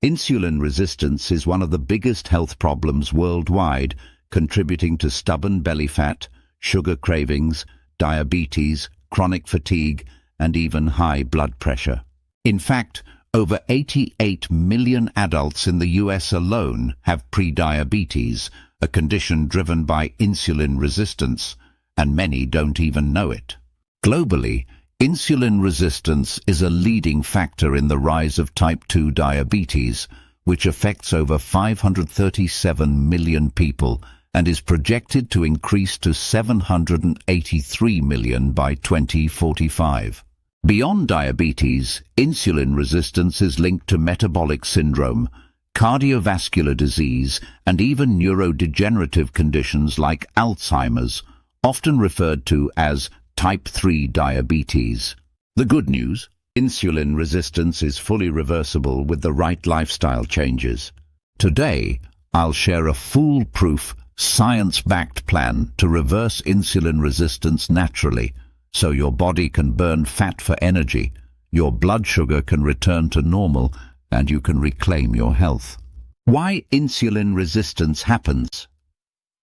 Insulin resistance is one of the biggest health problems worldwide, contributing to stubborn belly fat, sugar cravings, diabetes, chronic fatigue, and even high blood pressure. In fact, over 88 million adults in the US alone have prediabetes, a condition driven by insulin resistance, and many don't even know it. Globally, insulin resistance is a leading factor in the rise of type 2 diabetes, which affects over 537 million people and is projected to increase to 783 million by 2045. Beyond diabetes, insulin resistance is linked to metabolic syndrome, cardiovascular disease, and even neurodegenerative conditions like Alzheimer's, often referred to as type 3 diabetes. The good news: insulin resistance is fully reversible with the right lifestyle changes. Today, I'll share a foolproof, science-backed plan to reverse insulin resistance naturally, so your body can burn fat for energy, your blood sugar can return to normal, and you can reclaim your health. Why insulin resistance happens?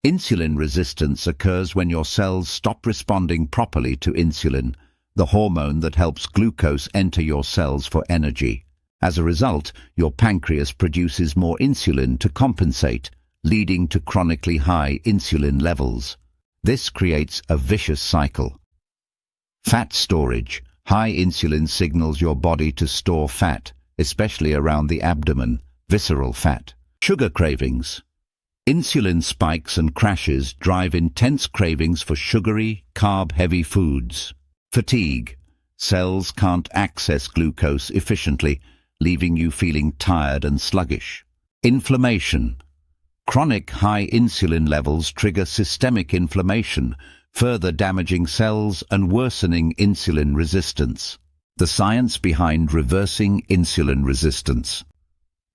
Insulin resistance occurs when your cells stop responding properly to insulin, the hormone that helps glucose enter your cells for energy. As a result, your pancreas produces more insulin to compensate, leading to chronically high insulin levels. This creates a vicious cycle. Fat storage. High insulin signals your body to store fat, especially around the abdomen, visceral fat. Sugar cravings. Insulin spikes and crashes drive intense cravings for sugary, carb-heavy foods. Fatigue. Cells can't access glucose efficiently, leaving you feeling tired and sluggish. Inflammation. Chronic high insulin levels trigger systemic inflammation, further damaging cells and worsening insulin resistance. The science behind reversing insulin resistance.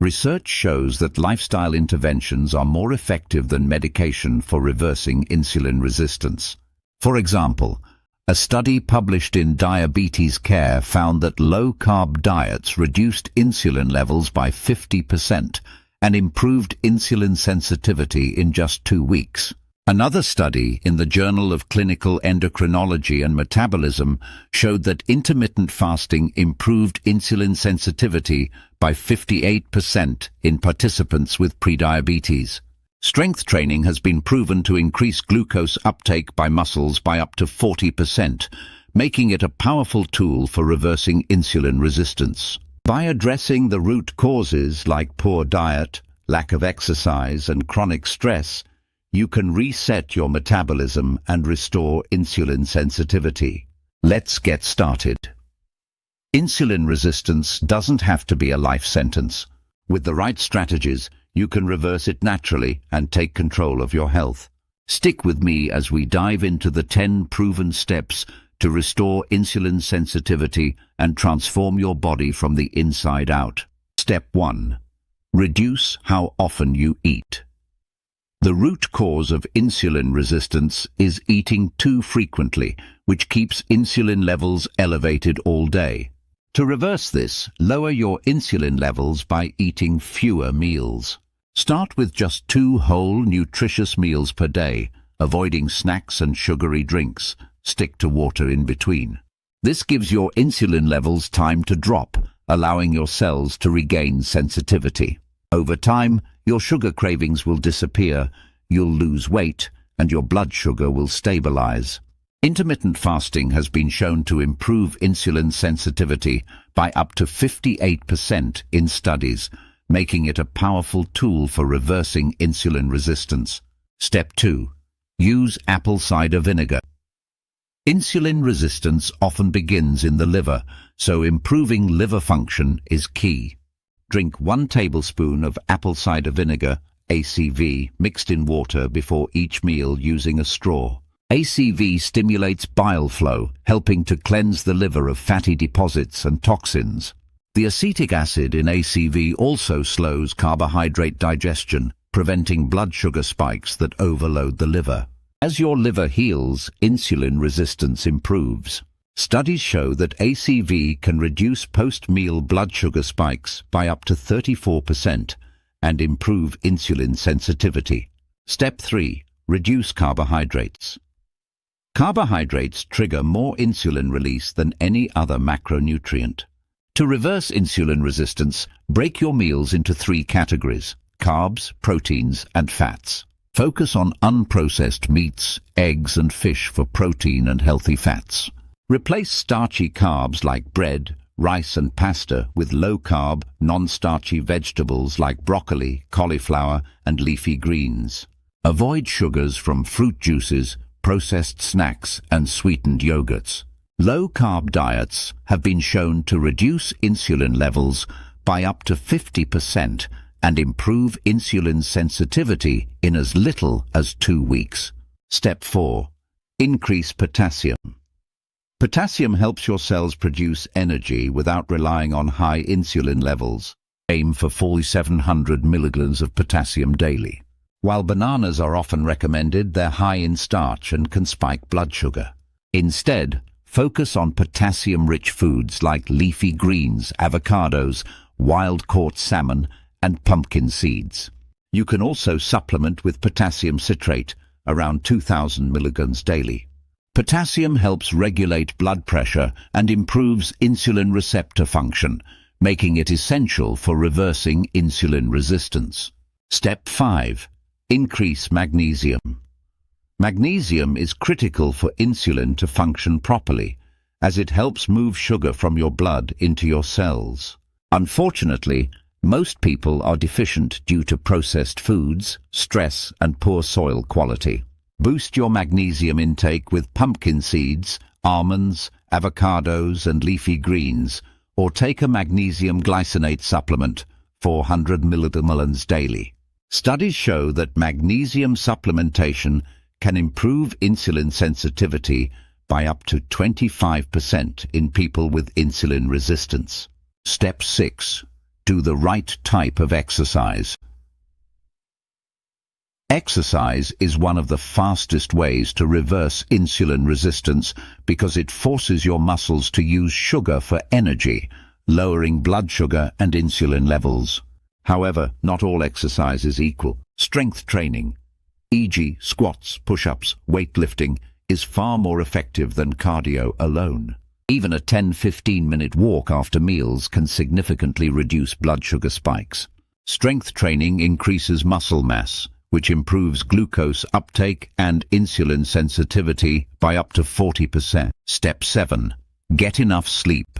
Research shows that lifestyle interventions are more effective than medication for reversing insulin resistance. For example, a study published in Diabetes Care found that low-carb diets reduced insulin levels by 50% and improved insulin sensitivity in just 2 weeks. Another study in the Journal of Clinical Endocrinology and Metabolism showed that intermittent fasting improved insulin sensitivity by 58% in participants with prediabetes. Strength training has been proven to increase glucose uptake by muscles by up to 40%, making it a powerful tool for reversing insulin resistance. By addressing the root causes like poor diet, lack of exercise, and chronic stress, you can reset your metabolism and restore insulin sensitivity. Let's get started. Insulin resistance doesn't have to be a life sentence. With the right strategies, you can reverse it naturally and take control of your health. Stick with me as we dive into the 10 proven steps to restore insulin sensitivity and transform your body from the inside out. Step 1. Reduce how often you eat. The root cause of insulin resistance is eating too frequently, which keeps insulin levels elevated all day. To reverse this, lower your insulin levels by eating fewer meals. Start with just 2 whole, nutritious meals per day, avoiding snacks and sugary drinks. Stick to water in between. This gives your insulin levels time to drop, allowing your cells to regain sensitivity. Over time, your sugar cravings will disappear, you'll lose weight, and your blood sugar will stabilize. Intermittent fasting has been shown to improve insulin sensitivity by up to 58% in studies, making it a powerful tool for reversing insulin resistance. Step 2. Use apple cider vinegar. Insulin resistance often begins in the liver, so improving liver function is key. Drink 1 tablespoon of apple cider vinegar, ACV, mixed in water before each meal using a straw. ACV stimulates bile flow, helping to cleanse the liver of fatty deposits and toxins. The acetic acid in ACV also slows carbohydrate digestion, preventing blood sugar spikes that overload the liver. As your liver heals, insulin resistance improves. Studies show that ACV can reduce post-meal blood sugar spikes by up to 34% and improve insulin sensitivity. Step 3. Reduce carbohydrates. Carbohydrates trigger more insulin release than any other macronutrient. To reverse insulin resistance, break your meals into 3 categories: carbs, proteins, and fats. Focus on unprocessed meats, eggs, and fish for protein and healthy fats. Replace starchy carbs like bread, rice, and pasta with low-carb, non-starchy vegetables like broccoli, cauliflower, and leafy greens. Avoid sugars from fruit juices, processed snacks, and sweetened yogurts. Low-carb diets have been shown to reduce insulin levels by up to 50% and improve insulin sensitivity in as little as 2 weeks. Step 4. Increase potassium. Potassium helps your cells produce energy without relying on high insulin levels. Aim for 4,700 milligrams of potassium daily. While bananas are often recommended, they're high in starch and can spike blood sugar. Instead, focus on potassium-rich foods like leafy greens, avocados, wild-caught salmon, and pumpkin seeds. You can also supplement with potassium citrate, around 2,000 milligrams daily. Potassium helps regulate blood pressure and improves insulin receptor function, making it essential for reversing insulin resistance. Step 5. Increase magnesium. Magnesium is critical for insulin to function properly, as it helps move sugar from your blood into your cells. Unfortunately, most people are deficient due to processed foods, stress, and poor soil quality. Boost your magnesium intake with pumpkin seeds, almonds, avocados, and leafy greens, or take a magnesium glycinate supplement, 400 milligrams daily. Studies show that magnesium supplementation can improve insulin sensitivity by up to 25% in people with insulin resistance. Step 6. Do the right type of exercise. Exercise is one of the fastest ways to reverse insulin resistance because it forces your muscles to use sugar for energy, lowering blood sugar and insulin levels. However, not all exercise is equal. Strength training, e.g. squats, push-ups, weightlifting, is far more effective than cardio alone. Even a 10-15-minute walk after meals can significantly reduce blood sugar spikes. Strength training increases muscle mass, which improves glucose uptake and insulin sensitivity by up to 40%. Step 7. Get enough sleep.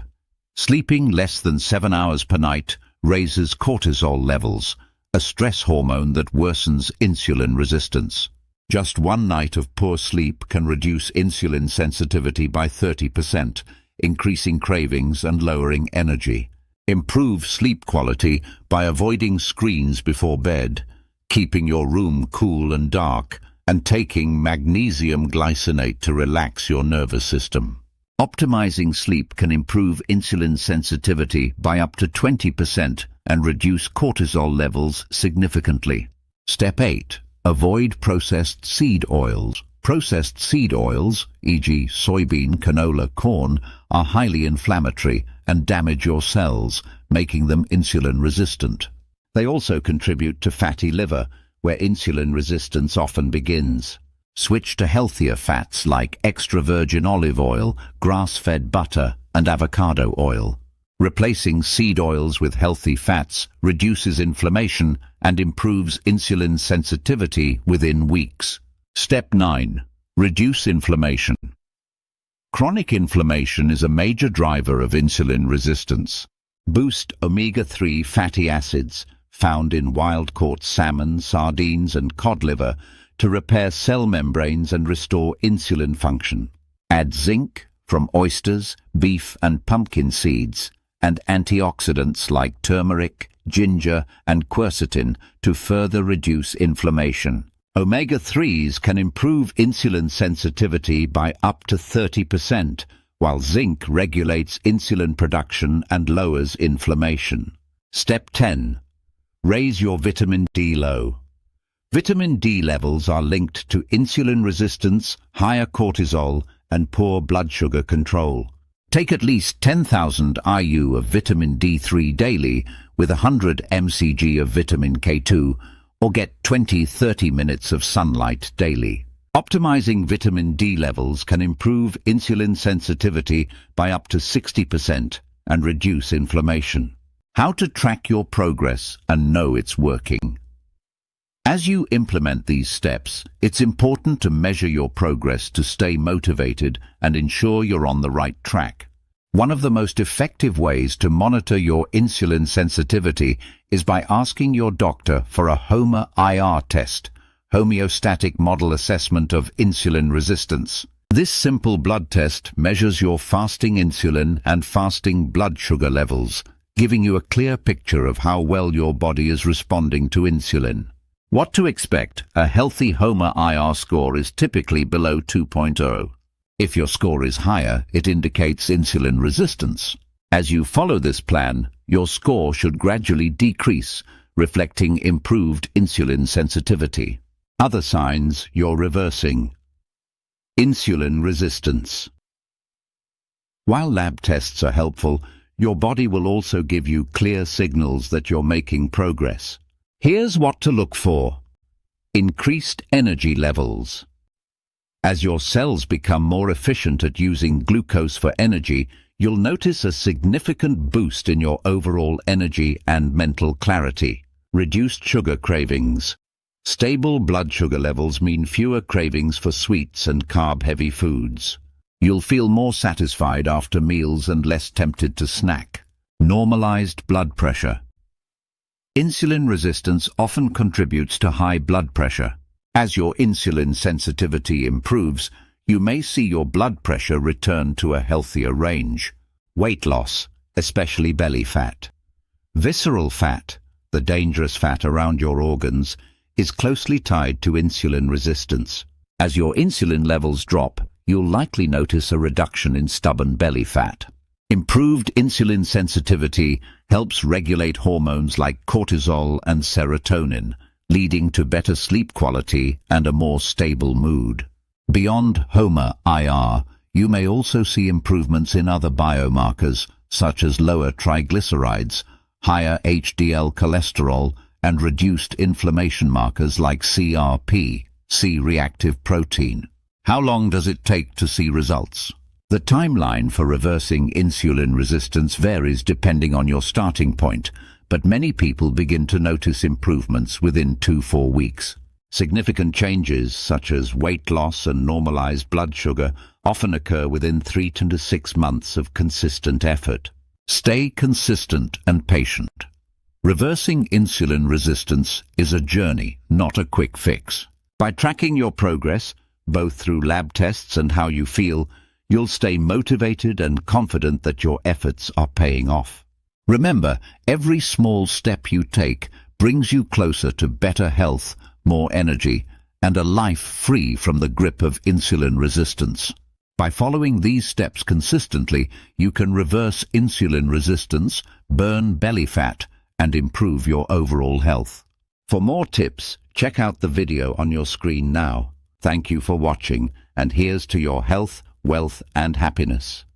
Sleeping less than 7 hours per night raises cortisol levels, a stress hormone that worsens insulin resistance. Just one night of poor sleep can reduce insulin sensitivity by 30%, increasing cravings and lowering energy. Improve sleep quality by avoiding screens before bed, keeping your room cool and dark, and taking magnesium glycinate to relax your nervous system. Optimizing sleep can improve insulin sensitivity by up to 20% and reduce cortisol levels significantly. Step 8. Avoid processed seed oils. Processed seed oils, e.g. soybean, canola, corn, are highly inflammatory and damage your cells, making them insulin resistant. They also contribute to fatty liver, where insulin resistance often begins. Switch to healthier fats like extra virgin olive oil, grass-fed butter, and avocado oil. Replacing seed oils with healthy fats reduces inflammation and improves insulin sensitivity within weeks. Step 9. Reduce inflammation. Chronic inflammation is a major driver of insulin resistance. Boost omega-3 fatty acids, found in wild-caught salmon, sardines, and cod liver, to repair cell membranes and restore insulin function. Add zinc from oysters, beef, and pumpkin seeds, and antioxidants like turmeric, ginger, and quercetin to further reduce inflammation. Omega-3s can improve insulin sensitivity by up to 30%, while zinc regulates insulin production and lowers inflammation. Step 10. Raise your vitamin D low. Vitamin D levels are linked to insulin resistance, higher cortisol, and poor blood sugar control. Take at least 10,000 IU of vitamin D3 daily with 100 mcg of vitamin K2, or get 20-30 minutes of sunlight daily. Optimizing vitamin D levels can improve insulin sensitivity by up to 60% and reduce inflammation. How to track your progress and know it's working. As you implement these steps, it's important to measure your progress to stay motivated and ensure you're on the right track. One of the most effective ways to monitor your insulin sensitivity is by asking your doctor for a HOMA-IR test, homeostatic model assessment of insulin resistance. This simple blood test measures your fasting insulin and fasting blood sugar levels, giving you a clear picture of how well your body is responding to insulin. What to expect? A healthy HOMA-IR score is typically below 2.0. If your score is higher, it indicates insulin resistance. As you follow this plan, your score should gradually decrease, reflecting improved insulin sensitivity. Other signs you're reversing. Insulin resistance. While lab tests are helpful, your body will also give you clear signals that you're making progress. Here's what to look for. Increased energy levels. As your cells become more efficient at using glucose for energy, you'll notice a significant boost in your overall energy and mental clarity. Reduced sugar cravings. Stable blood sugar levels mean fewer cravings for sweets and carb-heavy foods. You'll feel more satisfied after meals and less tempted to snack. Normalized blood pressure. Insulin resistance often contributes to high blood pressure. As your insulin sensitivity improves, you may see your blood pressure return to a healthier range. Weight loss, especially belly fat. Visceral fat, the dangerous fat around your organs, is closely tied to insulin resistance. As your insulin levels drop, you'll likely notice a reduction in stubborn belly fat. Improved insulin sensitivity helps regulate hormones like cortisol and serotonin, leading to better sleep quality and a more stable mood. Beyond HOMA-IR, you may also see improvements in other biomarkers, such as lower triglycerides, higher HDL cholesterol, and reduced inflammation markers like CRP, C-reactive protein. How long does it take to see results? The timeline for reversing insulin resistance varies depending on your starting point, but many people begin to notice improvements within 2-4 weeks. Significant changes, such as weight loss and normalized blood sugar, often occur within 3 to 6 months of consistent effort. Stay consistent and patient. Reversing insulin resistance is a journey, not a quick fix. By tracking your progress, both through lab tests and how you feel, you'll stay motivated and confident that your efforts are paying off. Remember, every small step you take brings you closer to better health, more energy, and a life free from the grip of insulin resistance. By following these steps consistently, you can reverse insulin resistance, burn belly fat, and improve your overall health. For more tips, check out the video on your screen now. Thank you for watching, and here's to your health, wealth, and happiness.